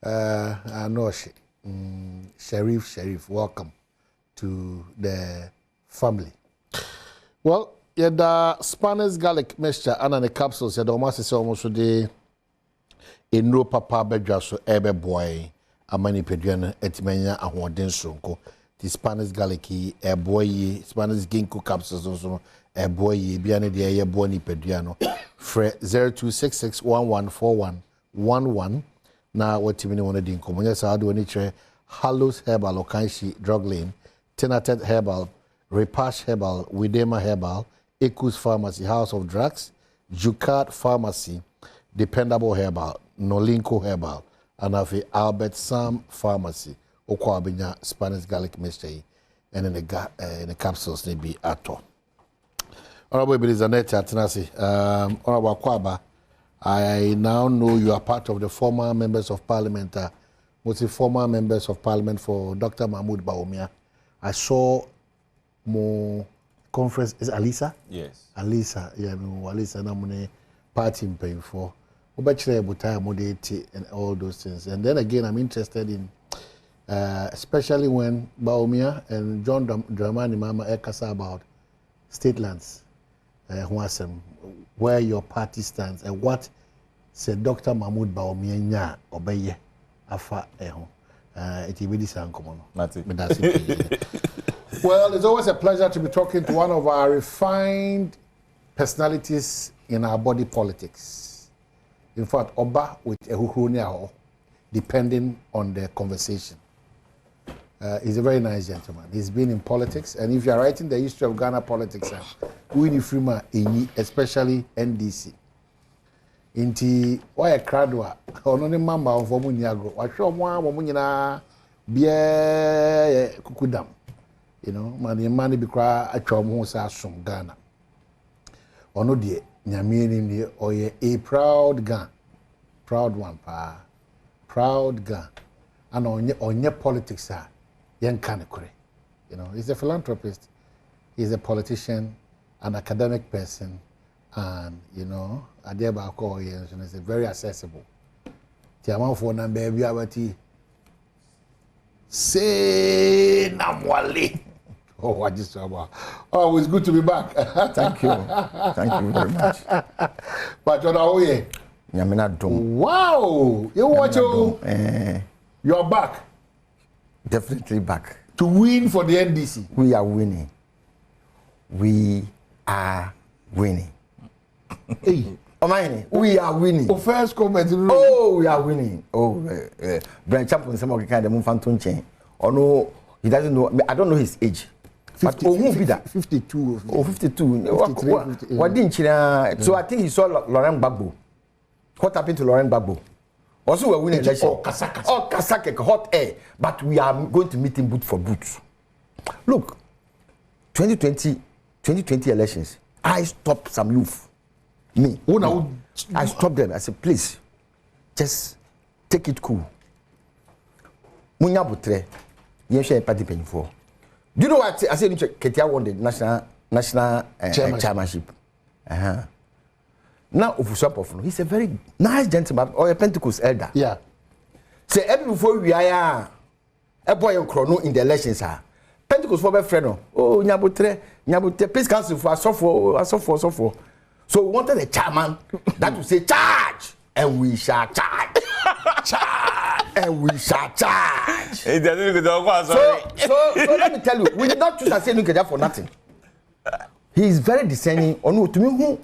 Anoshi. Sheriff, welcome to the family. Well, the Spanish garlic mixture and the capsules, the almost almost the no papa bedra so ebe boy amani pedrian etimenya ahoden sonko the Spanish garlic boy Spanish ginkgo capsules also boy bia ne de ye boy ni pedriano fre 0266114111 na watimi ne wona din komonya sa ado ni kire Hallows Herbal Okanshi Drug Lane, Tenated Herbal, Repash Herbal, Widema Herbal, Ekus Pharmacy, House of Drugs, Jukat Pharmacy, Dependable Herbal, Nolinko Herbal, and have Albert Sam Pharmacy, Okwabinya Spanish Garlic Mixture, and in the capsules they be ato. Honorable Bilizanete Atenasi, Honorable Kwaba, I now know you are part of the former members of Parliament. Was the former members of Parliament for Dr. Mahmoud Bawumia. I saw more conference. Is Alisa? Yes. Alisa, yeah, Alisa, namune party in paying for. And all those things. And then again, I'm interested in, especially when Bawumia and John Dramani Mama Ekasa about state lands, where your party stands, and what said Dr. Mahmoud Bawumia nya obeye. Afa it really sound common. That's it. Well, it's always a pleasure to be talking to one of our refined personalities in our body politics. In fact, Oba with Ehuhunia, depending on the conversation. He's a very nice gentleman. He's been in politics, and if you are writing the history of Ghana politics, Winnie Freeman, especially NDC. Inti why a crowd ono ne mamba on fomu niagro wa hwe omo nyina bia kukudam, you know, man bi kra atwa omo sa asom Ghana ono de nyame ni oye a proud one proud Ghana and onye politics yen kan kure, you know. He's a philanthropist, he's a politician, an academic person, and you know Adeba is very accessible. Tiama for na baby abati say namwale. Oh, what is about? Oh, it's good to be back. Thank you very much. But you're wow, you watch you're back. Definitely back. To win for the NDC. We are winning. We are winning. Hey, we are winning. Oh, first comment. Oh, we are winning. Oh, Brian Chaplin, some of the kind of Mumfanton chain. Oh no, he doesn't know. I don't know his age. 50, but who be that? 52. Oh, 52. 53, what didn't you? So I think he saw Laurent Gbagbo. What happened to Laurent Gbagbo? Also, we're winning election. Oh, Kasaka, hot air. But we are going to meet him boot for boot. Look, 2020 elections, I stopped some youth. Me. Oh, no. I stopped them. I said, please, just take it cool. Munya Butre, you party paying for. Do you know what I said? Ketia won the national chairmanship. Now, he's a very nice gentleman or a Pentecost elder. Yeah. Say every before we are a boy on chrono in the elections. Pentecost for my friend. Oh, Nyabutre, please cancel for so. So we wanted a chairman that will say charge, and we shall charge. Charge, and we shall charge. So let me tell you, we did not choose Asenukeja for nothing. He is very discerning. Oh no, to me, who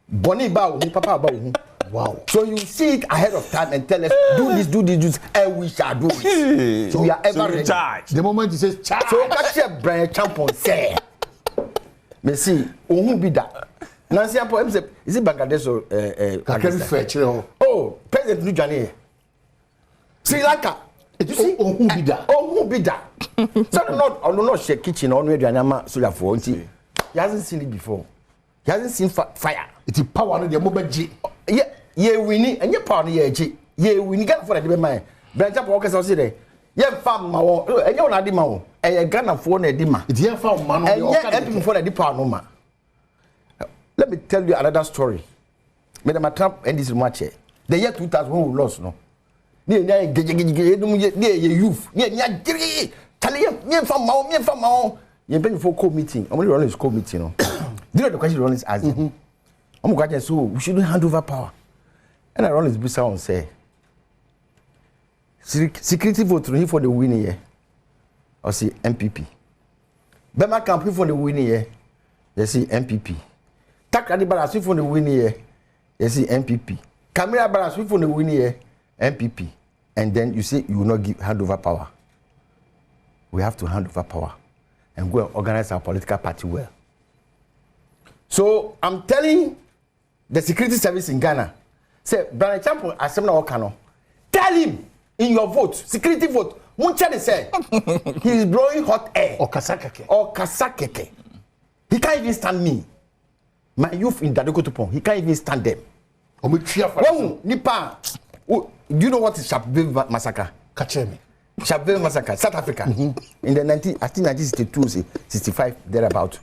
Bonnie Bao, who Papa Bao. Wow. So you see it ahead of time and tell us, do this, and we shall do it. So we are ever ready. Charge. The moment he says charge. So that's a Brian Champon say. Me see, who be that? Nancy Ampo, is it Bangladesh or Pakistan? Oh, President Nujani. Sri Lanka. You see? Oh, who be that? Oh, who be that? So not share kitchen on where Janama Sula for. He hasn't seen it before. He hasn't seen fire. It's power on the moment G. Yeah, we need and your partner, yeah, we need for the man. Branch up workers or say, yeah, farm, and you're not demo, and you're gonna phone a dimmer. It's here for man, and you're for a department. Let me tell you another story. Madam Trump and this match. The year 2000 we lost, no. Near youth, near Tally, me from Mao, you're paying for co-meeting. I'm only running this co-meeting. Do you know the question Ron is asking? I'm going to say, we shouldn't hand over power. And I run this business and say, security vote for the winning year. Or see MPP. Bema campaign for the winning year. You see MPP. Takadi Barasi for the winning year. You see MPP. Camera Barasi for the winning year. MPP. And then you say you will not hand over power. We have to hand over power and go and organize our political party well. So I'm telling the security service in Ghana, say, Brian Champion, tell him in your vote, security vote, Munchani said, he is blowing hot air. Or Kasakeke. He can't even stand me. My youth in Dadokotupon, he can't even stand them. Nipa, do you know what is Sharpeville massacre? Kachemi. Sharpeville massacre, South Africa. In the 1962, 65, thereabout.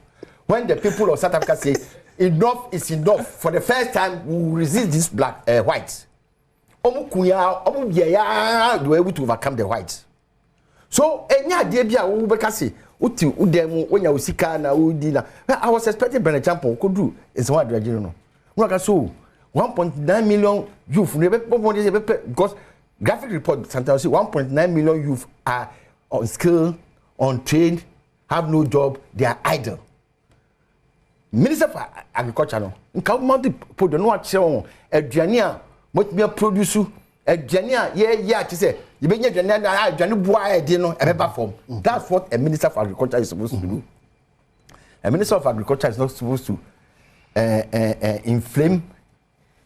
When the people of South Africa say, enough is enough, for the first time, we will resist these whites. They were able to overcome the whites. So, I was expecting Bernard Champo could do is what I don't know. 1.9 million youth, because graphic report sometimes say 1.9 million youth are unskilled, untrained, have no job, they are idle. Minister for Agriculture, no, in Kaumati put the no action, a Jania, what me a produce, a Jania, to say, you may get Janu Boy, dinner, a paper form. That's what a Minister for Agriculture is supposed to do. A Minister of Agriculture is not supposed to inflame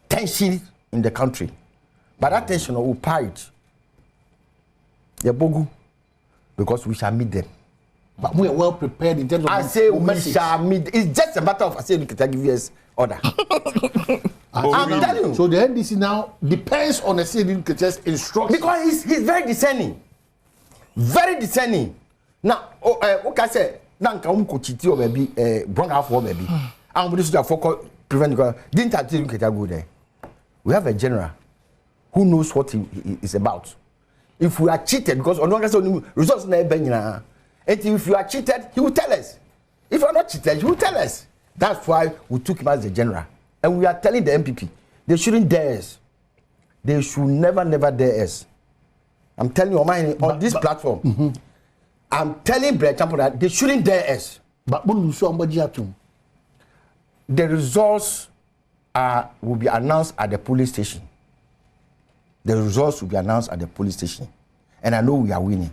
tension in the country. But that tension will purge. The Bogu, because we shall meet them. But we are well prepared in terms of. I say we shall meet. It's just a matter of I say we can give you order. I'm telling you. So the NDC now depends on the CD's instruction. Because he's very discerning. Very discerning. Now, what I say, now can we chiti or maybe brown half or maybe. I'm going to focus prevent because didn't I tell you can go there? We have a general who knows what he is about. If we are cheated, because on one results never. And if you are cheated, he will tell us. If you are not cheated, he will tell us. That's why we took him as the general. And we are telling the MPP, they shouldn't dare us. They should never dare us. I'm telling you on this platform. I'm telling Brett Champo that they shouldn't dare us. But the results will be announced at the police station. The results will be announced at the police station. And I know we are winning.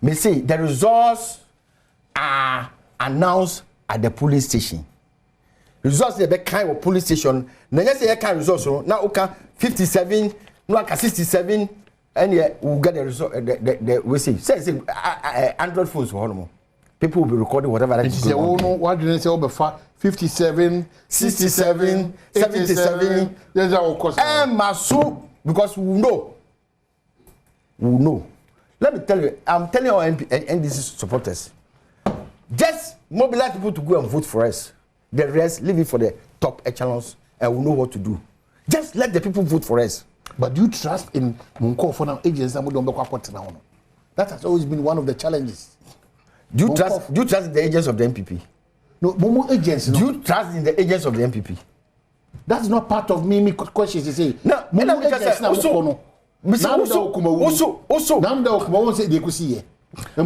Me say the results are announced at the police station. Results the kind of police station. Now you say kind results now okay 57, now 67, and yeah we'll get the result. The we say Android phones for all. People will be recording whatever that is going on. What did they say over 57, 67, 77? There's our course. Masu because we know. Let me tell you, I'm telling our NDC supporters, just mobilize people to go and vote for us. The rest, leave it for the top echelons and we know what to do. Just let the people vote for us. But do you trust in Munko for now agents? That has always been one of the challenges. Do you trust the agents of the MPP? No, Momo agents. Do you trust in the agents of the MPP? That's not part of me questions to say. No, Momo agents now. Also, Namda Okuma say they could see do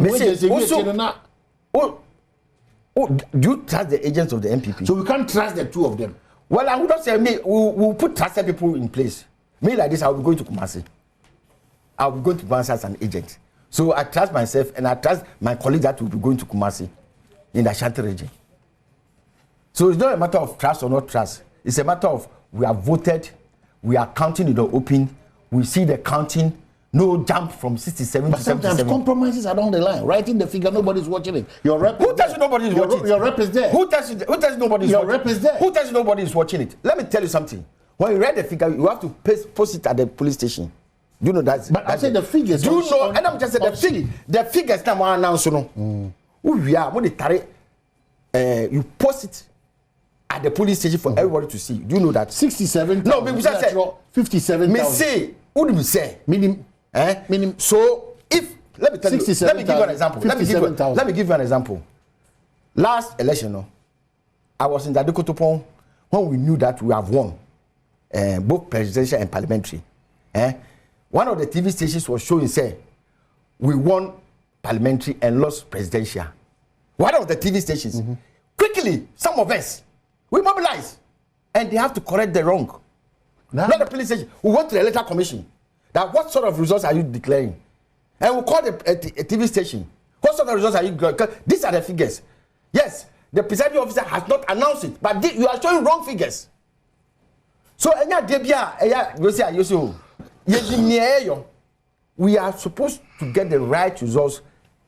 you trust the agents of the MPP? So we can't trust the two of them. Well, I would not say me. We'll put trusted people in place. Me like this, I'll be going to Kumasi. I'll be going to Kumasi as an agent. So I trust myself and I trust my colleagues that will be going to Kumasi in the Ashanti region. So it's not a matter of trust or not trust. It's a matter of we are voted, we are counting in the open. We see the counting, no jump from 67 but to 77. Sometimes compromises along the line. Writing the figure, nobody's watching it. Your rep who tells you nobody is watching it? Your rep is there. Who tells you nobody is watching it? Your rep is there. Who tells you nobody is watching it? Let me tell you something. When you read the figure, you have to post it at the police station. Do you know that? But I said the figures. Do you know? And I'm just saying the figures now are announced. We are you post it at the police station for everybody to see. Do you know that? 67. No, because I said 57. Me say What do we say? Minimum. So if let me tell you, let me give you an example. Let me give you an example. Last election, no, I was in Dadikotopon when we knew that we have won both presidential and parliamentary. One of the TV stations was showing say we won parliamentary and lost presidential. One of the TV stations. Quickly, some of us we mobilize, and they have to correct the wrong. Not the police station. We went to the electoral commission. That what sort of results are you declaring? And we call a TV station. What sort of results are you going? These are the figures. Yes, the presiding officer has not announced it, but you are showing wrong figures. So, we are supposed to get the right results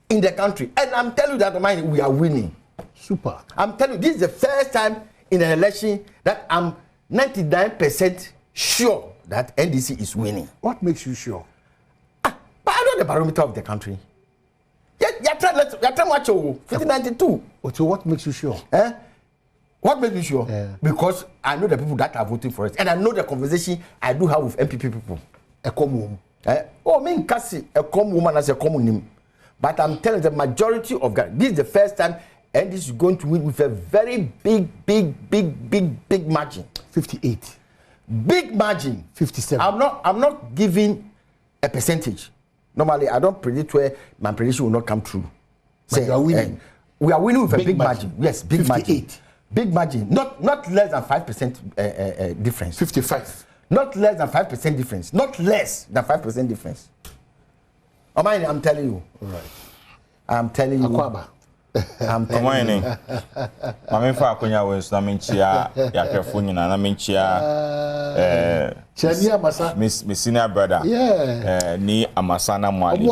in the country. And I'm telling you that we are winning. Super. I'm telling you, this is the first time in an election that I'm 99% sure that NDC is winning. What makes you sure? But I know the barometer of the country. You're trying watch 1592. So what makes you sure? What makes me sure? Because I know the people that are voting for us, and I know the conversation I do have with MPP people. A common. Oh, me kasi a common woman as a common name. But I'm telling you, the majority of guys, this is the first time, and this is going to win with a very big margin. 58. Big margin. 57. I'm not giving a percentage. Normally, I don't predict where my prediction will not come true. But you are winning. We are winning with a big margin. Yes, big 58. margin. Big margin. Not less than 5% difference. 55. Not less than 5% difference. Not less than 5% difference. I'm telling you. Right. I'm telling you. Akwaba. I'm telling you. I'm for Akonya West, na menchia ya krefoni na menchia Chania Amasa. Miss senior brother. Yeah. Ni Amasana Mwali.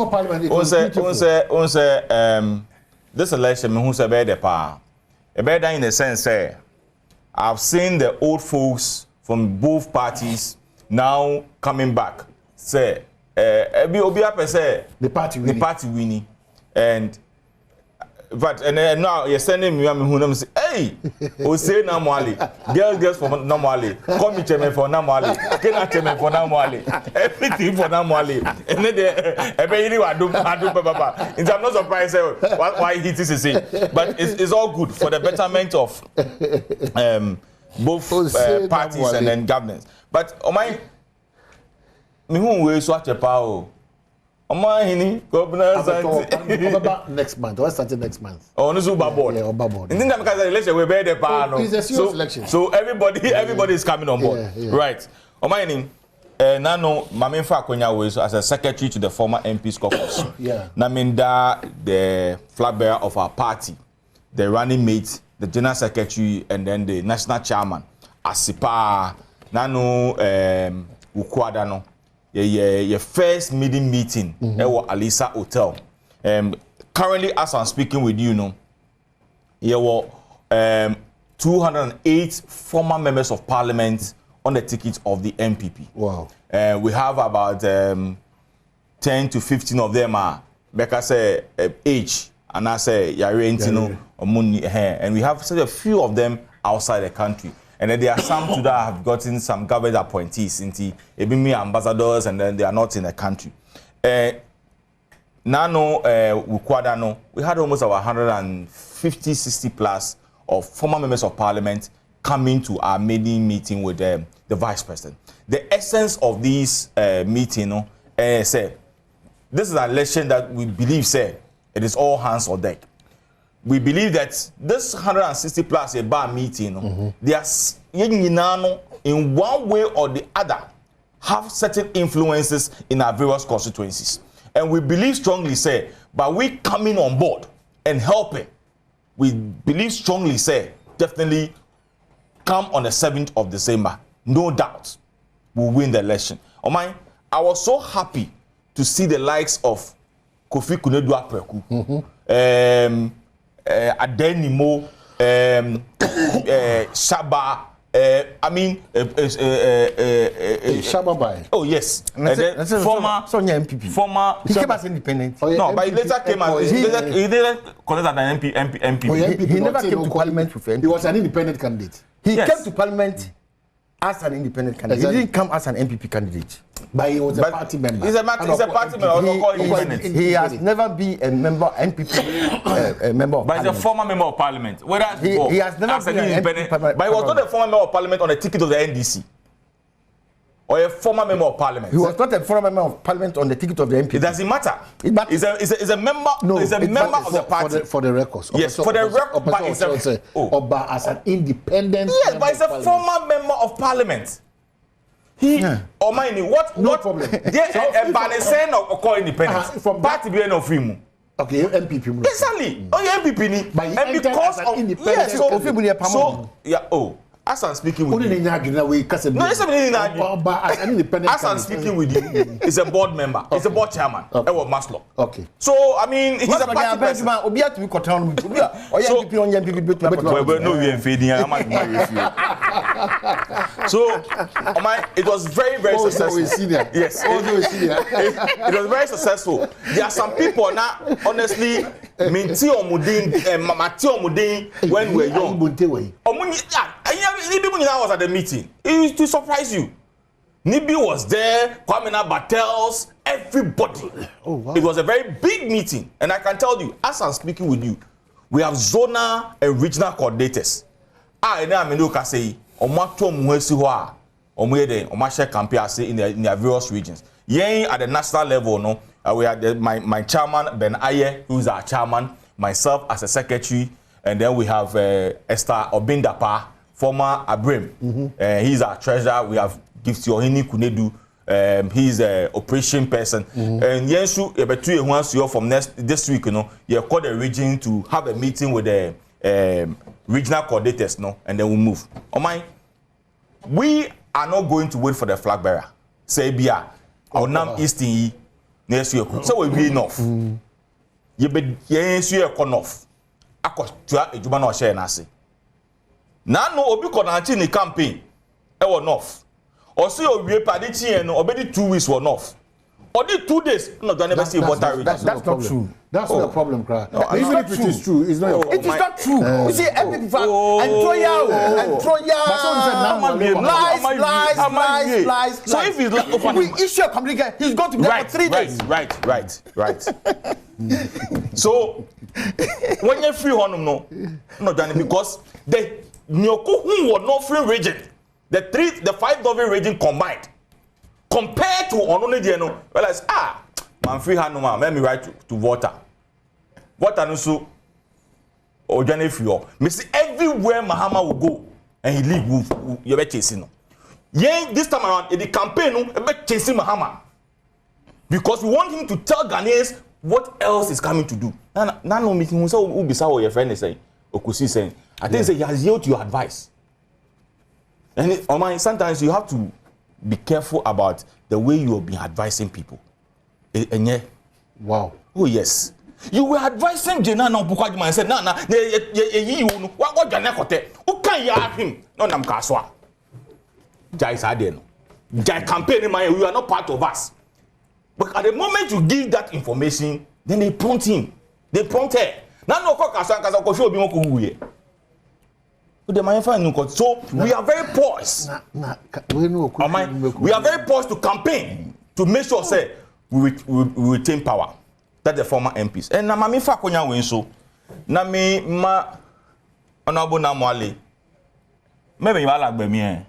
Onse this election me who say be the pa. E be in the sense say I've seen the old folks from both parties now coming back. Say obi apese the party winning. And but now you're sending me who say, hey, who say Namwali, girls for Namwali, call me chairman for Namwali, Kena chairman for Namwali, everything for Namwali. And then I'm not surprised why he is saying, but it's all good for the betterment of both parties and then governments. But my me who will swatch a power. Next month. What's starting next month? Oh, no, Super Board. Yeah, Super Board. And then because the election we bear the power. It's a serious election. So everybody is coming on board. Yeah. Right. Omaini, Nano, Maminfa Akonya was as a secretary to the former MP's caucus. Yeah. Naminda, the flag bearer of our party, the running mate, the general secretary, and then the national chairman. Asipa, Nano, Ukwadano. Your first meeting at Alisa Hotel. Currently, as I'm speaking with you, there were 208 former members of parliament on the ticket of the MPP. Wow. We have about 10 to 15 of them are because age, and I say and we have such a few of them outside the country. And then there are some too that have gotten some government appointees into ambassadors, and then they are not in the country. Nano Ukwadano, we had almost about 150, 60 plus of former members of parliament coming to our maiden meeting with the vice president. The essence of this meeting, say, this is an election that we believe, say, it is all hands on deck. We believe that this 160 plus a bar meeting, they are in one way or the other have certain influences in our various constituencies. And we believe strongly, say, by we coming on board and helping, we believe strongly, say, definitely come on the 7th of December. No doubt, we'll win the election. I was so happy to see the likes of Kofi Kunedua Preku, Adenimo, Shaba, Shababai. Oh yes, that's former MPP. Former. He came as independent. No, but he later came as he didn't connect as an MP. He never came to parliament with MP. He was an independent candidate. He came to parliament as an independent candidate. Exactly. He didn't come as an MPP candidate. But he was a party member. He's a party member. He has never been a member NPP, a member of but parliament. he's a former member of parliament. Whether he has never been an independent, but he was not a former member of parliament on the ticket of the NDC. Or a former member of parliament. He was not a former member of parliament on the ticket of the NPP. It doesn't matter. He's a member. No, he's a member of the party. For the records. Yes, for the record. But Oba as an independent. Yes, but he's a former member of parliament. He or mine. What? No problem. There a banner or call independence. From party being of him. Okay, MPP. Exactly. Oh, yeah, MPP ni. And because of independent. Yes, so yeah. Oh. As I'm speaking with you, no, as I'm speaking with you, he's a board member, he's a board chairman. Maslow. Okay. So I mean, he's a party person. No, we are fading. So, it was very, very successful. Yes, it was very successful. There are some people now, honestly, Minti or Mudin, when we're young. Nibi was at the meeting. It used to surprise you. Nibi was there, Kwamina Battels, everybody. Oh, wow. It was a very big meeting. And I can tell you, as I'm speaking with you, we have zonal and regional coordinators. And I mean, you can say, Omato Muesiwa, Omede, Omasha Campia in their various regions. Yen at the national level, no, we had my chairman, Ben Aye, who's our chairman, myself as a secretary, and then we have Esther Obindapa, former Abrim. He's our treasurer. We have Gifty Ohini Kunedu. He's an operation person. And Yensu, Ebetu wants you from this week, you know, you call the region to have a meeting with the regional coordinators, no, and then we'll move. Oh my, we are not going to wait for the flag bearer. Say, Bia, our Nam Eastern next week. So we'll be enough. You be Yensu enough. Akos tua ejuma na o share na se na no obi ko na chi ni campaign e wo north o se o wie pade chi en no obedi 2 weeks wo north or the 2 days no do never see water. That's not true. That's not a problem, cry. Even if it is true, it's not. It is not true. You see, every and lies. So if he's like, we issue a communication, he's going to be there for 3 days. Right. So when you free honum no done because the Nyoko who were not free region, the 5 Dovey region combined, compared to Onone Diano, well as man free hand no man, let me write to water. Water no so or Johnny Fio. Me see everywhere Mahama will go and he leave you be chasing no. Yeah, this time around in the campaign no be chasing Mahama. Because we want him to tell Ghanaians what else is coming to do. Now no meeting we say who be say your friend is saying Okusi saying I think say he has yielded to your advice. And sometimes you have to be careful about the way you are being advising people. And yeah, wow. Oh yes. You were advising Jena no Bukwaji man said, "Na you what Jana kote. Who can you have him? No nam kaswa." Jai Saden. Jai campaign man, you are not part of us. But at the moment you give that information, then they prompt him. They prompt her. Now no kaswa ko show bi mo ko huye. So we are very poised. We are very poised to campaign to make sure say we retain power. That's the former MPs. And na mami fa konya wen so. Na me ma honorable Namwale. Maybe you like me eh.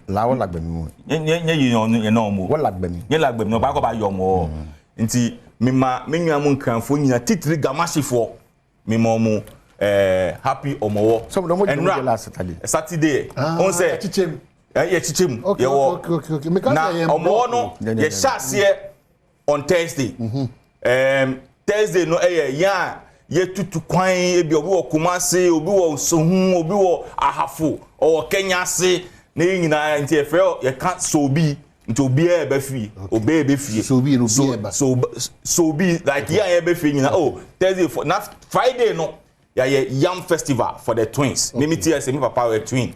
La won like me. You know mo. What like me? You like me no ba ko ba yo mo. Nti me ma me nua mo nkranfo nyina titiri gamasifo. Me mo happy omowo. Some of them last Saturday. On say Chichem. Chichem. Okay. Na omowo no ye shase on Thursday. Thursday no ya ye tutu kwan ebi obi wo Kumasi, obi wo Sohun, obi wo Ahafo, o Kenya se na nyina nti efre ye ka sobi nti obi e be fi obi e be fi sobi no bi e ba sobi like ya e be fi nyina Thursday for na Friday no ya yam festival for the twins. Me tia say me papa we twin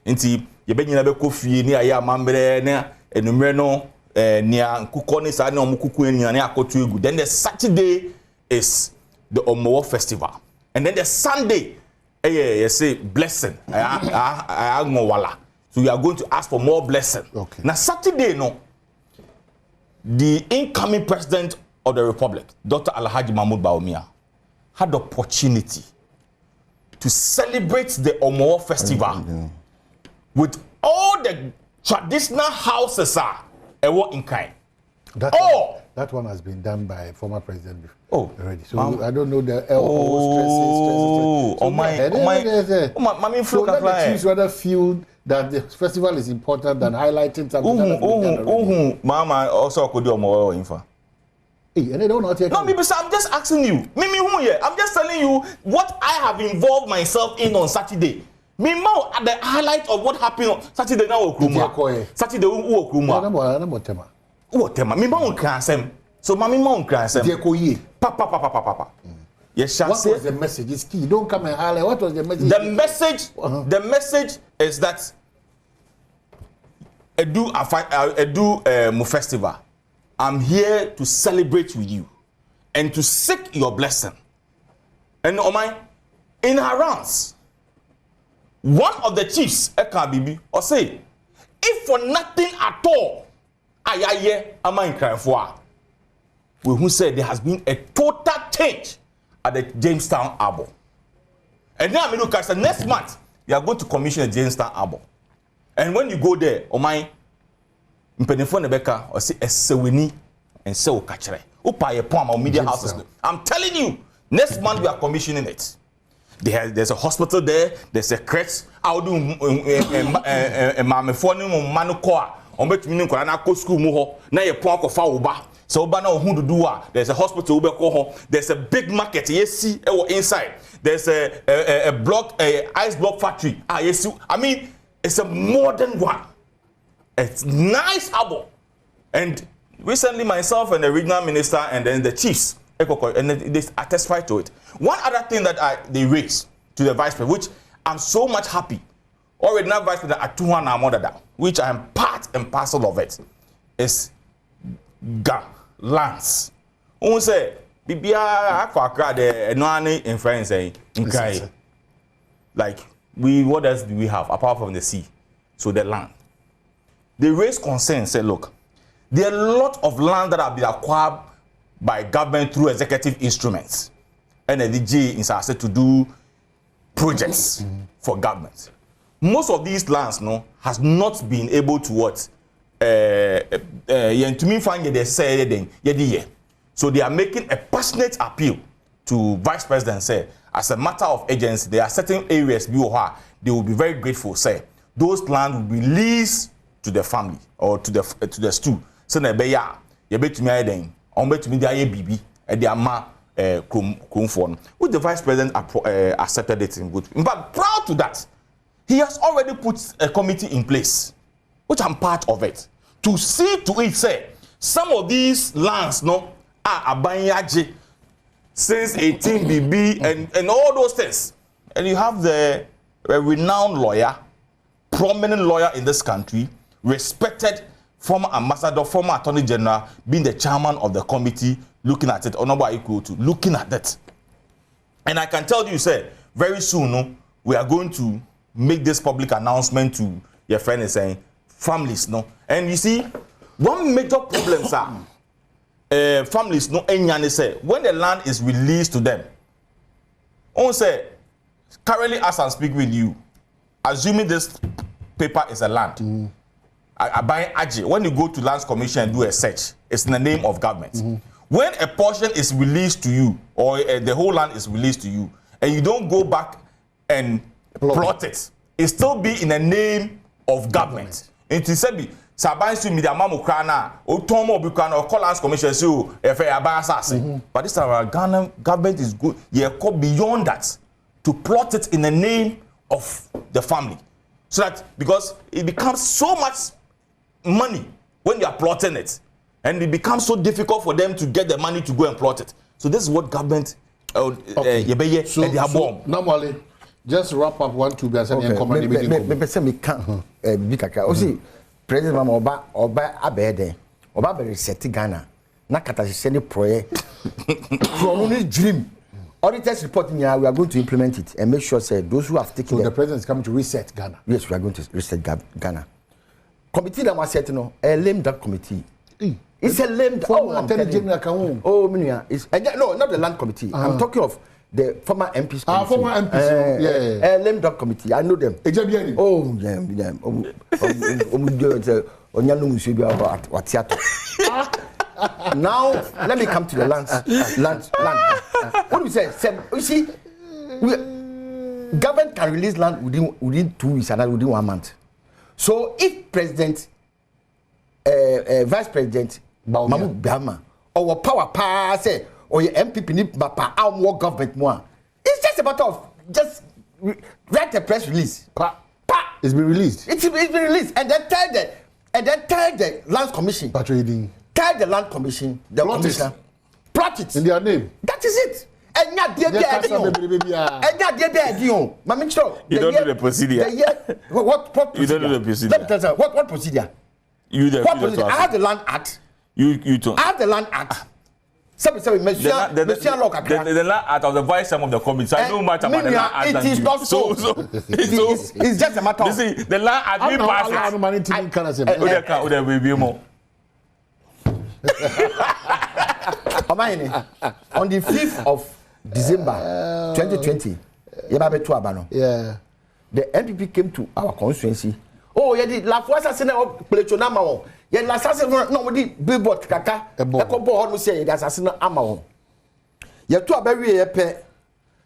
nti ye be nyina be kofie ni ya amambre na enumre no near Kukoni sa na omukuku nyina na akotu egu. Then the Saturday is the Omowo festival, and then the Sunday you say blessing wala. So you are going to ask for more blessing. Okay. Now Saturday no the incoming president of the Republic, Dr. Alhaji Mahmoud Bawumia, had the opportunity to celebrate the Omo Festival with all the traditional houses in kind. That one has been done by former president before. Already. So I don't know the so let the chiefs rather feel that the festival is important than highlighting something. Mama also could do more info. And they don't know. No, I'm just asking you. I'm just telling you what I have involved myself in on Saturday. Mimo at the highlight of what happened on Saturday now. Saturday Tema. Mimo on Kransem. So Mammy Mon Kransem. Papa. Yes, what was the message? It's key. Don't come and highlight. What was the message? The message is that Edu Festival. I'm here to celebrate with you and to seek your blessing. And in her rounds, one of the chiefs, Ekabibi, or say, if for nothing at all, who said there has been a total change at the Jamestown Arbor. And now look at the next month, you are going to commission a Jamestown Arbor. And when you go there, Mpensenpensenmu or say Esewini and so Kachere. Media houses. I'm telling you, next month we are commissioning it. There's a hospital there, there's a crèche. I'll do Manukoa. There's a hospital, there's a big market, inside. There's a block, ice block factory. I mean, it's a modern one. It's nice harbor. And recently myself and the regional minister and then the chiefs, and they testified to it. One other thing that they raised to the vice president, which I'm so much happy, already now vice president at which I am part and parcel of it, is lands. Who say, Bibia Aquacra, the Noani in France, like, what else do we have apart from the sea? So the land. They raised concern, say, look, there are a lot of land that have been acquired by government through executive instruments. And the DG is asked to do projects for government. Most of these lands has not been able to what to me find they say so they are making a passionate appeal to Vice President say as a matter of agency there are certain areas they will be very grateful say those lands will be leased to the family or to the stew. So na be ya betumi ayeden on betumi dey bibi e dey ama kromfo which the Vice President accepted it in good. But proud to that, he has already put a committee in place, which I'm part of it, to see to it say some of these lands are abanyaje since 18BB and all those things. And you have the renowned lawyer, prominent lawyer in this country, respected former ambassador, former attorney general, being the chairman of the committee, looking at it, Honorable equal to looking at it. And I can tell you, sir, very soon we are going to make this public announcement to your friend is saying families, And you see, one major problem, sir, families, say when the land is released to them, say currently as I speak with you, assuming this paper is a land. When you go to Lands Commission and do a search, it's in the name of government. When a portion is released to you, or the whole land is released to you, and you don't go back and plot it, it still be in the name of government. It is said, Lands Commission, but this time our Ghana government is good. You go beyond that to plot it in the name of the family. So that because it becomes so much money when you are plotting it, and it becomes so difficult for them to get the money to go and plot it. So this is what government normally just wrap up 1 2 see President Mama Oba Abede Oba be reset Ghana na kata project from his dream. Auditors reporting here, we are going to implement it and make sure say those who have taken the president is coming to reset Ghana. Yes, we are going to reset Ghana. Committee that was set a lame duck committee. It's a lame duck. Oh, Minia. It's no, not the land committee. I'm talking of the former MPs. Former MPs. Yeah. Lame duck committee. I know them. Oh, yeah. Now let me come to the land. What do you say? You see, government can release land within 2 weeks and within 1 month. So if Vice President Mahmoud Bahama or power pass or your MPP need more government more, it's just a matter of just write a press release. It's been released. It's been released, and then tell the land commission. Tell the land commission, the commissioner, plot it in their name. That is it. And not the You don't do the procedure. What procedure? You don't do the procedure. Let me tell you, what procedure? What procedure? I have the land act. You don't. I have the land act. The land act of the vice chairman of the committee. So I know much about the land act. It is not so. It's just a matter of. You see, the land act we pass on the 5th of December 2020, the NPP came to our constituency. Oh, yeah, the La Force assassin of Plechonama. Yeah, La Assassin no billboard kaka. Echo say the assassin amao. Yeah, to a very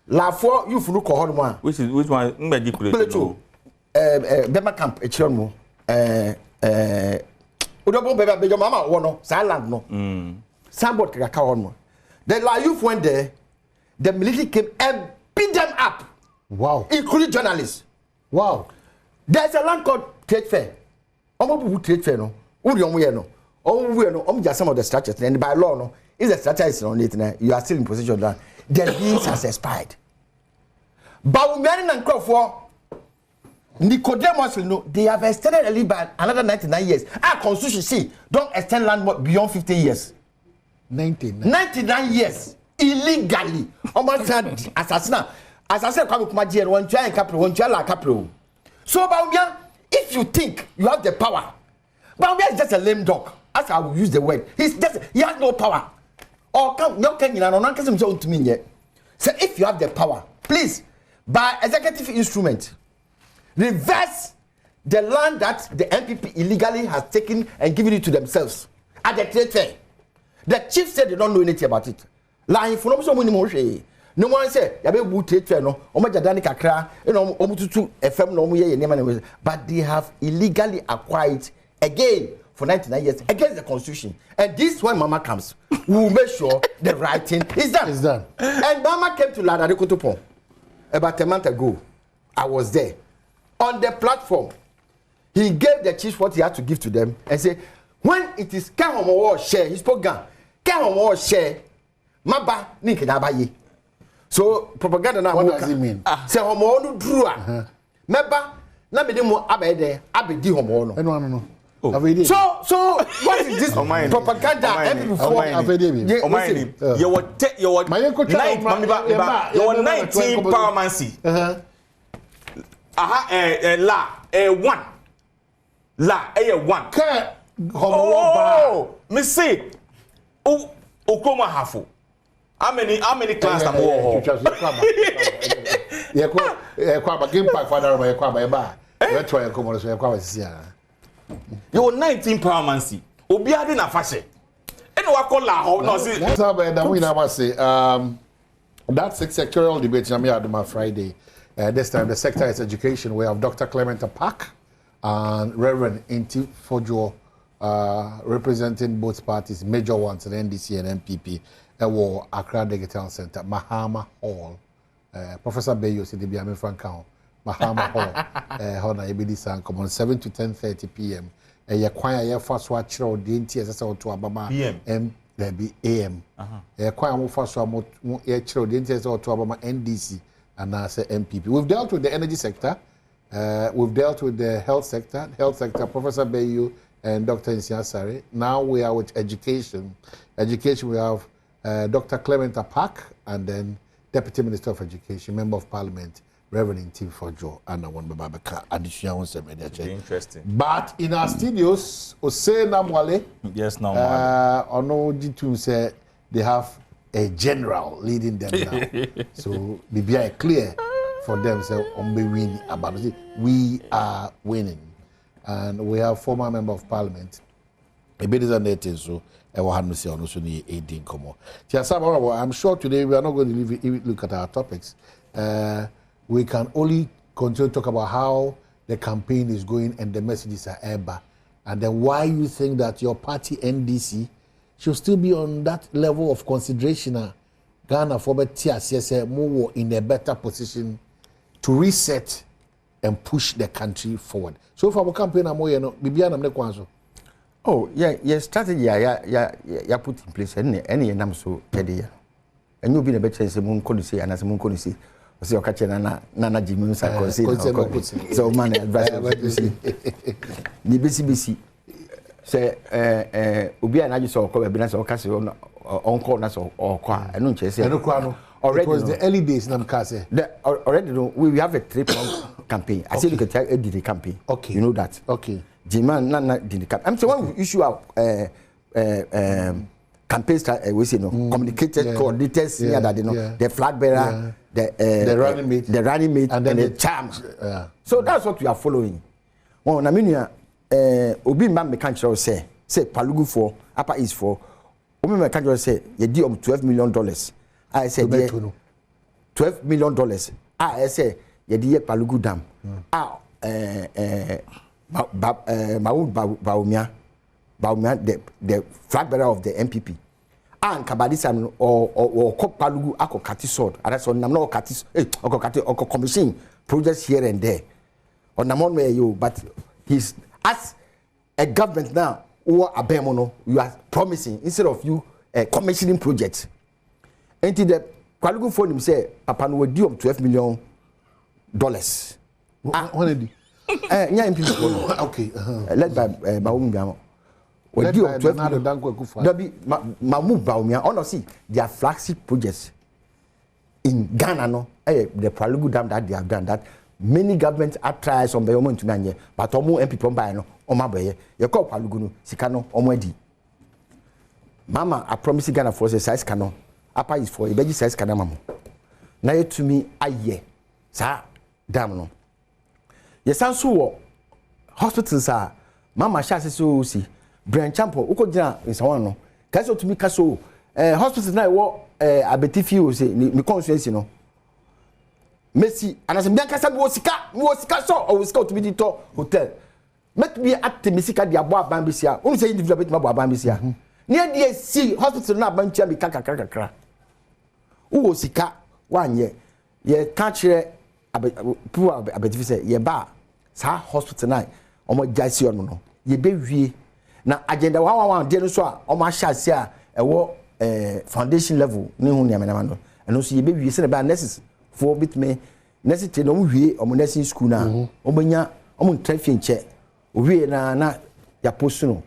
La Force you for look on which one? Plecho. Bema camp, a chilmo. Udobo beba your mama wono, silent no. Somebody kaka on. The La youth went there, the military came and beat them up. Wow. Including journalists. Wow. There's a land called trade fair. Who trade fair no? Who no? Just some of the structures and by law no. If the structure is on it now, you are still in possession of that. The lease has expired. But we and Crawford, Nicodemus no, they have extended the lease by another 99 years. Our constitution see don't extend land beyond 50 years. 99 years illegally. Almost assassin come kuma jail one try and capital one try la capital. So Bawumia, if you think you have the power, Bawumia is just a lame dog. As I will use the word, he has no power. Or come no can you know to me yet. So if you have the power, please by executive instrument reverse the land that the NPP illegally has taken and given it to themselves at the trade fair. The chief said they don't know anything about it. Lying for no so many more. No one say ya be bu trade fair no o ma jadani kakra omututu FM no ye nema, but they have illegally acquired again for 99 years against the constitution. And this when Mama comes, we will make sure the right thing is done. It's done. And Mama came to Ladade Kotopon about a month ago. I was there on the platform. He gave the chiefs what he had to give to them and say when it is Kahomo share, he spoke Gan. Kahomo share Maba ni kenabaye. So propaganda na what does it mean? Say homo no dru a. Meba na me de mo abede abedi homo no. No. So what is this propaganda before your 19 paramancy. one. Oh, me say Okoma Hafo. How many class am wo? You're 19 paramancy. Obiade na fashe. Eno wa call la ho no see. That's how I must say. That sectorial debate in Adom Friday. This time the sector is education. We have Dr. Clement Apak and Reverend Inti Fojo representing both parties, major ones, the NDC and MPP. War Accra Digital Center, Mahama Hall. Professor Bayo said, "Be Frank Mahama Hall. Hona Ebidi San come on 7 to 10:30 p.m. A choir ya first watch road the NTS to Abama PM. There be AM. A choir mo first mo ya chiro the NTS to Abama NDC and I say MPP. We've dealt with the energy sector. We've dealt with the health sector. Professor Bayo and Dr. Nsiasare. Now we are with education. We have Dr. Clement Apak and then Deputy Minister of Education, Member of Parliament, Reverend Tim for Joe and I want Babaka additional some interesting. But in our studios, Ose Namwale, yes, Namwale. Ono Jitu said they have a general leading them now. So be clear for them say win about it. We are winning. And we have former member of parliament. A bit is on that so I'm sure today we are not going to look at our topics. We can only continue to talk about how the campaign is going and the messages are ever. And then why you think that your party NDC should still be on that level of consideration. Ghana for better more in a better position to reset and push the country forward. So for our campaign, oh, yeah, strategy, yeah, put in place any name so and you'll be a better say moon could say and as moon could see. So your catcher Nana Jimmy so man advice the BCBC say Ubi and I just saw evidence or Casio on corners or qua and no chase already was the early days in Amkase. Already we have a 3-month campaign. I said you can tell the campaign. Okay. You know that. Okay. Jiman Nana did the campaign. I'm saying when we issue out campaign we say no communicated coordinators that you know the flag bearer the running mate and the charms. So that's what we are following. Well, I mean obi man me kan kire say Palugu for Upper East for obi me kan kire say ye di $12 million. I said $12 million. I say ye di Palugu dam. Baumia the flag bearer of the MPP. And Kabadisam or Palugu ako kati sword. And that's on no kati or commission projects here and there. On Namon where you, but he's as a government now or a bemono, you are promising instead of you commissioning projects. Until the Palugu phone him say, Papa no due $12 million. Okay. Led by Baumia. Led by Bernardo Danko Kufa. Mamu Baumia, honor see their flagship projects in Ghana. No, the Palugu Dam that they have done that. Many governments have tried some by to many, but omo MP Pomba no, Omaboye, you call Palugu no, Sikano, Omwedi. Mama, I promise Ghana for the size cano. Apa is for a baby size canamamu. Now to me, aye, sir, damn no. Yes, I saw hospitals are Mama Shassi so see. Brian Champo, Uko Jana in Sawano. Caso to me, Caso, hospitals now, I bet if you say, me conscience, you know. Messi, and as a Bianca was so, or was go to be the hotel. Met me at the Messica, the Abba Bambisia, only say develop my Bambisia. Near the sea, hospital now, Bancha, be Kaka. Who Sika 1 year. Ye can't share a bet say, ye bar, sa hospital night, or more Jason. Ye baby. Now, agenda 1 dear so, or my shall a war foundation level, no Yamanamano. And also, ye baby, you said about nurses. For bit me necessity no wie o nursing school na o banya o mun traffic nche o wie na ya post no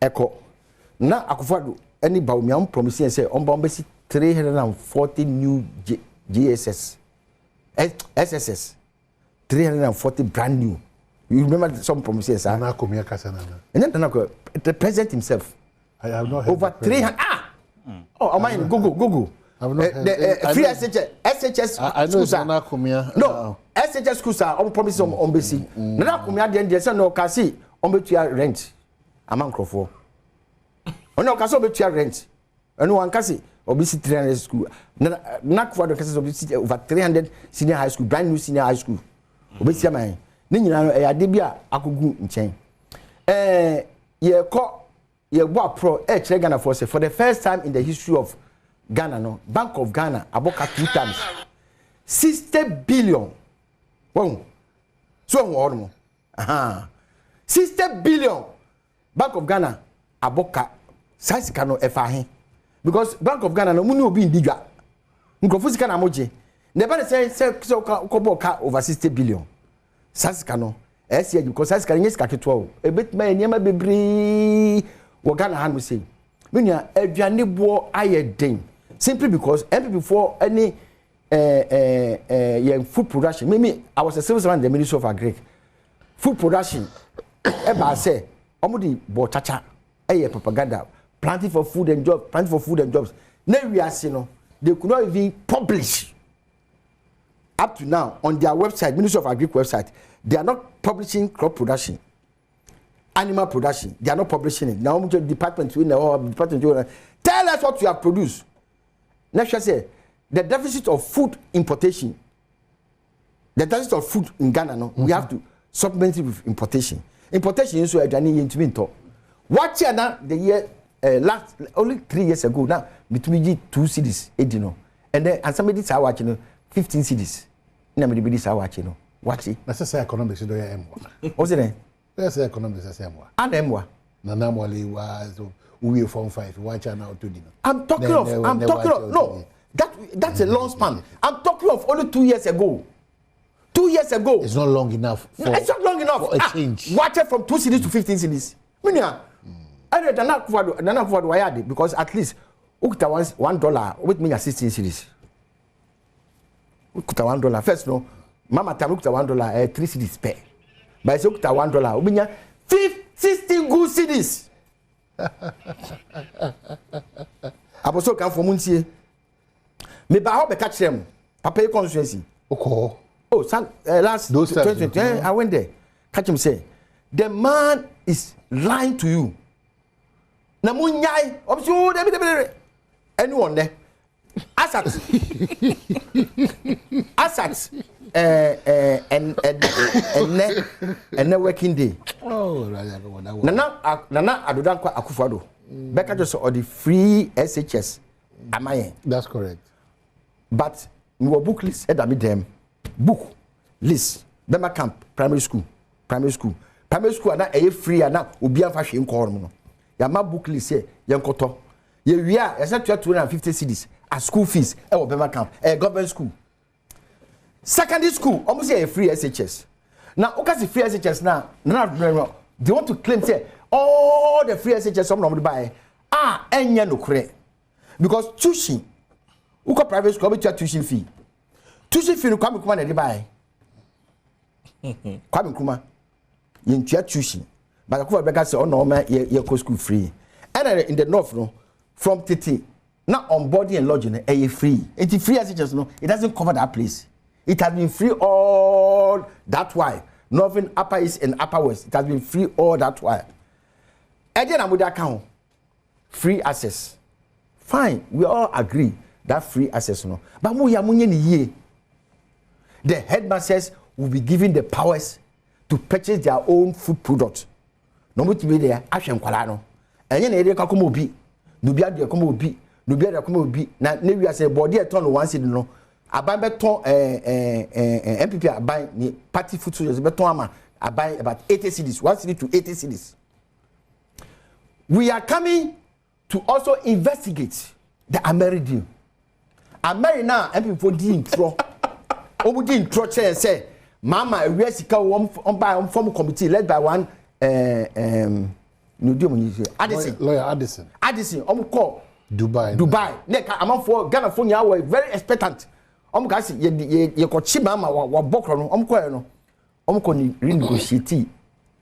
eko na akufado any Baumia promising say on bombasi 340 new GSS SSS 340 brand new. You remember some promises na komia kasana and then the president himself I have not heard over 300 oh mine go the free SHS I know it's not Kumia. No, SHS schools are on promise on basic. Nana Kumia the son no kasi on betua rent. Among Crawford. On no caso betua rent. And no one kasi obisi 300 school. Nak for the cases obisi over 300 senior high school, brand new senior high school. Obisi man. Ni nyina ade bia akogu nchen. Ye bo pro chere Ghana for the first time in the history of Ghana no Bank of Ghana aboka 2 times 60 billion. Wow. So one 60 billion. Bank of Ghana aboka size kano efahin because Bank of Ghana no muni obi individual. Nkrofo sika na moje. Never say koboka over 60 billion. Size kano because size kano yes kaketwa e bit ma niam bebre wo Ghana han we say. Meaning aduane bo aye den. Simply because MP before any food production. Me, I was a civil servant in the Ministry of Agri. Food production. Eba say, omudi bo chacha. Propaganda. Planting for food and jobs. Planting for food and jobs. Now we are seeing, they could not even publish. Up to now, on their website, Ministry of Agri website, they are not publishing crop production, animal production. They are not publishing it. Now, department, tell us what you have produced. Next, I say the deficit of food importation. The deficit of food in Ghana, no, we have to supplement it with importation. Importation is so a journey into winter. What year now? The year last only 3 years ago now between 2 cities, and then and somebody say watching 15 cities. Na me be say watching no. Watch it. That's say economics do ya emwa. What's it then? That's economics say emwa. And emwa. Na na mwale wa so we form 5 watch now to dinner. I'm talking of no. That's a long span. I'm talking of only 2 years ago. 2 years ago. It's not long enough for it's not long enough for a change. Watch it from 2 cities to 15 cities. Minia. I don't know why I did because at least ukita $1 with me 16 cities. Ukuta $1 first no mama time ukuta $1 3 cities pay but say ukuta $1 ubinya 16 good cities aboso kan for muntie me ba ho be catch them papa e constituency okay last 2020 I went there catch him say the man is lying to you na munyai obso de anyone there assets and working day. Oh, Nana Adodankwa Akufo-Addo. Beka just or the free SHS. Am I? That's correct. But we were book list at them. Book list. Bema camp primary school and na free and na obi amfa hwe nkor no. Ya ma book list here yankoto. Ye wia ya say 250 cedis as school fees e wo Bema camp government school. Secondary school almost a free SHS. Now okay free SHS now they want to claim say all the free SHS some no buy enya no kure because tuition uko private school be tuition fee no kwame kuma na dey buy kwame kuma yen tuition but akufo beka say no ma ye go school free and in the north no from Titi now on boarding and lodging free it's free SHS no it doesn't cover that place. It has been free all that while. Northern, Upper East, and Upper West. It has been free all that while. Again, I'm with that account. Free access. Fine. We all agree that free access. No. But the headmasters will be given the powers to purchase their own food products. No more to be there. Ashen kwalano. And then they come obi. Nubia de come obi. Nubia de come obi. Na we say body a turn one side no. Aban beton MPP aban ni party food soldiers beton ama aban about 80 cedis 1 cedi to 80 cedis. We are coming to also investigate the Ameri deal. Ameri now MPP for di intro. Obu di intro say mama we sika on by form committee led by one no do Addison lawyer Addison call Dubai nek among for Ghana for nya were very expectant. Ka si ye ko chi mama wa bokro no ko e no ko ni renegotiate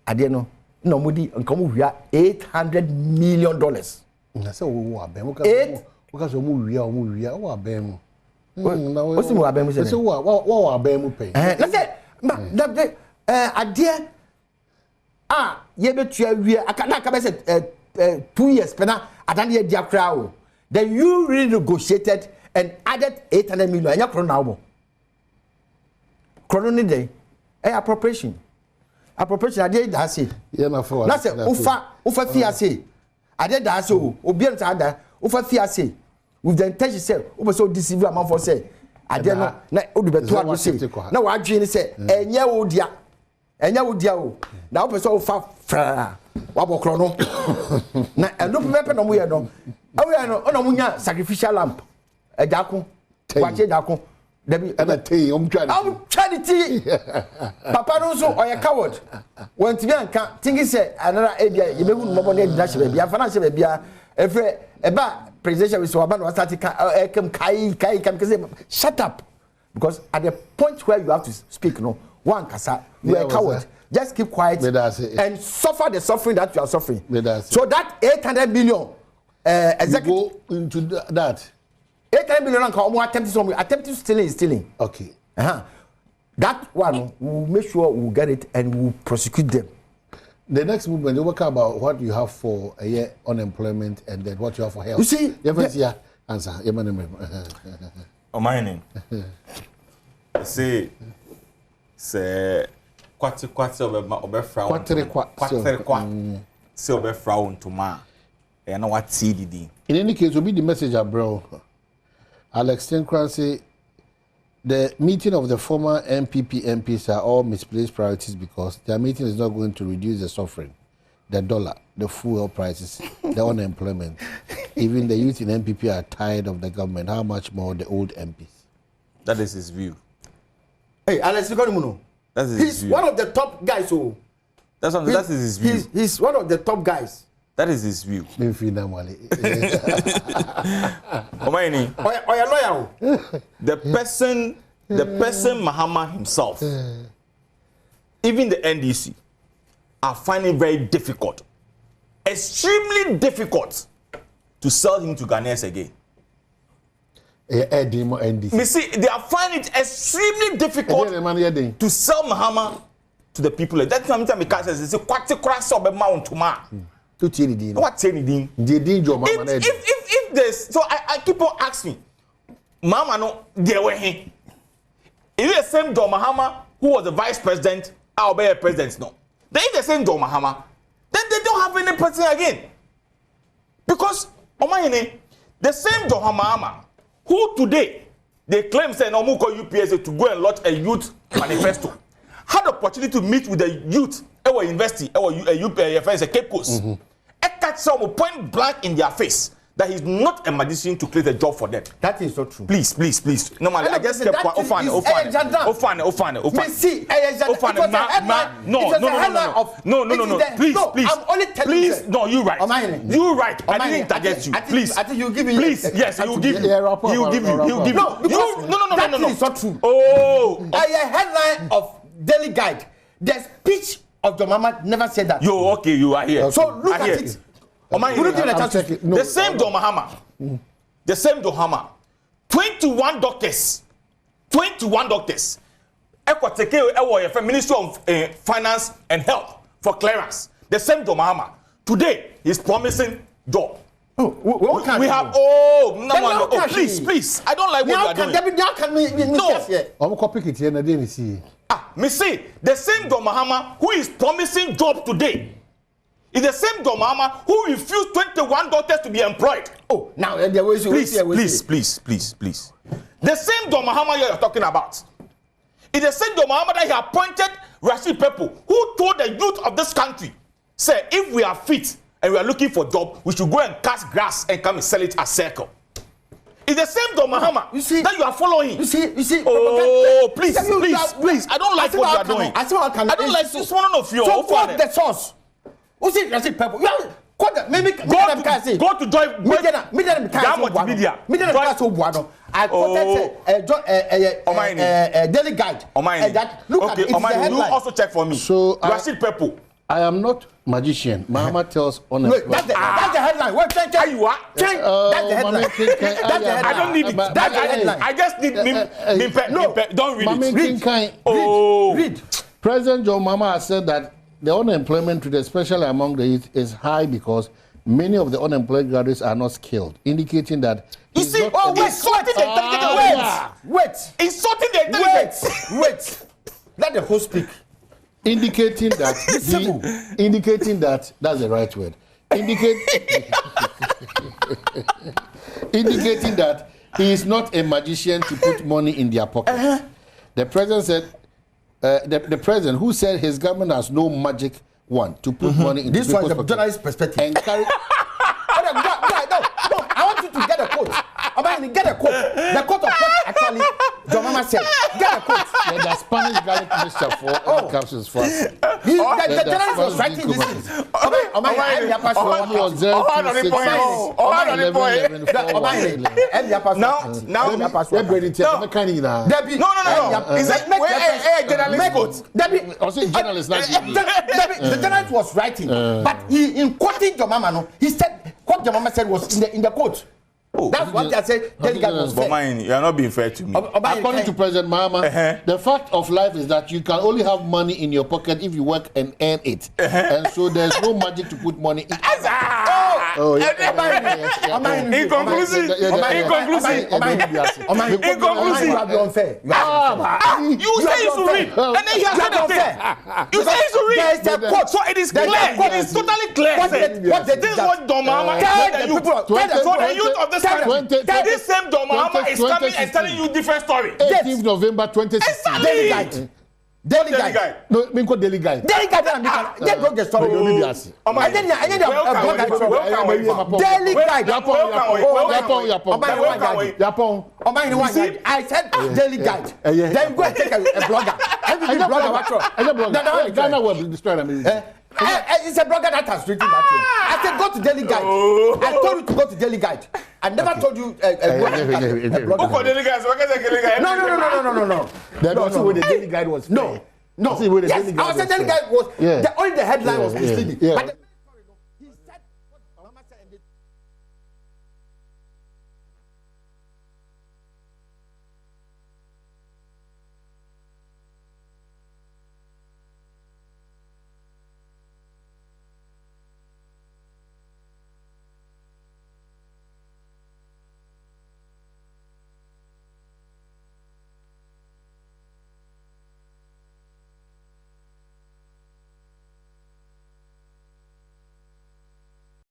ade no na omudi nka mo hua $800 million. Na se wo abem wo ka so mo hua wo abem o si mo abem se se wo abem pe na se ade ye betua wie aka na ka be se 2 years pena adane ye dia kra o then you renegotiated and added $800 million. Anya krono na obo. Krono ni dey. Appropriation. Appropriation ade da say. Ye na for. Na say ufa fi ase. Ade da say o. Obi en ta da. Ufa fi ase. With the intention say, obo so deceive am for say. Ade no na odu beto ado say. Na wa adwe ni say enya wo dia. Enya wo dia o. Na obo so ufa fra. Wa bo krono. Na eno pepe no mo ye no. Awe no ona munya sacrificial lamp. Ejako wache ejako debi ana tey charity papa no so oye coward won ti bi anka thinking say another area ye behu no mo na edina she bia fa na she bia efre eba presidential we so aba no start kam kai kam say shut up because at the point where you have to speak, no, one kasa, you are a coward. Just keep quiet and suffer the suffering that you are suffering. So that 800 million, go into that. 800 million, attempting stealing. Okay. That one, we'll make sure we'll get it and we'll prosecute them. The next movement, they will talk about what you have for a year unemployment and then what you have for health. You see, answer. Mining. Say kwate obefra say obefra ontoma e na what TDD. In any case, will be the message, bro. Alex Tinkran say the meeting of the former MPP MPs are all misplaced priorities because their meeting is not going to reduce the suffering, the dollar, the fuel prices, the unemployment. Even the youth in MPP are tired of the government. How much more the old MPs? That is his view. Hey, Alex Tinkran, he's one of the top guys. So that is his view. He's one of the top guys. That is his view. The person Mahama himself, even the NDC, are finding it very difficult, extremely difficult, to sell him to Ghanaians again. You see, they are finding it extremely difficult to sell Mahama to the people. That's why I'm says it's a quite crash of a mount to ma. What's anything? If there's so I keep on asking, Mama no there were him. Is it the same John Mahama who was the vice president? I'll be a president no. They the same John Mahama. Then they don't have any president again. Because the same John Mahama who today they claim say no muko UPSA to go and launch a youth manifesto had the opportunity to meet with the youth our university our Cape Coast. Catch some point blank in their face that he's not a magician to create a job for them. That is so true. Please. Normally, I just kept quiet. No. Please. I'm only telling you. Please, no, you're right. You're right. I didn't interject you. Please. I think you give me. Please, yes, he'll give you. He'll give you. No. That is not true. Oh. A headline of Daily Guide. The speech of your mama never said that. You are here. So look at it. The same John Mahama. The same John Mahama. 21 doctors. Equateke Ministry of Finance and Health for clearance. The same John Mahama. Today he's promising job. We have please. I don't like what you are doing. Me see the same John Mahama who is promising job today is the same John Mahama who refused 21 doctors to be employed. Now please. The same John Mahama you are talking about is the same John Mahama that he appointed Rashid Pepo, who told the youth of this country, say if we are fit and we are looking for job, we should go and cut grass and come and sell it as circle. It's the same John Mahama that you are following. You see. Oh, please. I don't like what you are doing. I don't like this one of your. So quote the source. Who's it? Rashid Pepo. Go to join media. I quoted Daily Guide. And that look at it. You also check for me. So Rashid Pepo. I am not magician. Mahama tells honestly. That's the headline. Wait, change. You are. Change. That's the headline. I don't need it. That's the headline. I just need don't read it. Read. President John Mahama has said that the unemployment rate, especially among the youth, is high because many of the unemployed graduates are not skilled, indicating that. You see, insulting the intelligent. Wait. Insulting the intelligent. Wait. Let the host speak. Indicating that that's the right word. Indicating that he is not a magician to put money in their pocket. The president said, the president who said his government has no magic wand to put money in this was the journalist perspective. No, I want you to get a quote. Get a quote. The quote of what actually Your mama said, get a coat. Yeah, the Spanish garlic mixture for capsules for us. The journalist was writing this thing. Now, Debbie. No. Is that journalist quote? Debbie, journalist. The journalist was writing, but he in quoting your mama, no, he said what your mama said was in the quote. Oh, that's what I said. But mine, you are not being fair to me. According to President Mahama, the fact of life is that you can only have money in your pocket if you work and earn it. And so there's no magic to put money in. Inconclusive. You say it's to read, and then you have to say. You say it's to read. There's a quote. So it is clear. It is totally clear. This is what Don Mahama told the youth of this country. This same Don Mahama is coming and telling you different story. 18th November 2016. Daily guide. No, Minko Daily Guide. Daily guide. They broke the story. Daily guide. I said daily guide. Then go and take a blogger. Every blogger. Ghana will destroy me. It's a blogger that has written that thing. I said go to Daily Guide. I told you to go to Daily Guide. I never told you a blogger. No. Then also when the Daily Guide was no. Yes, I said Daily Guide was only the headline was misleading.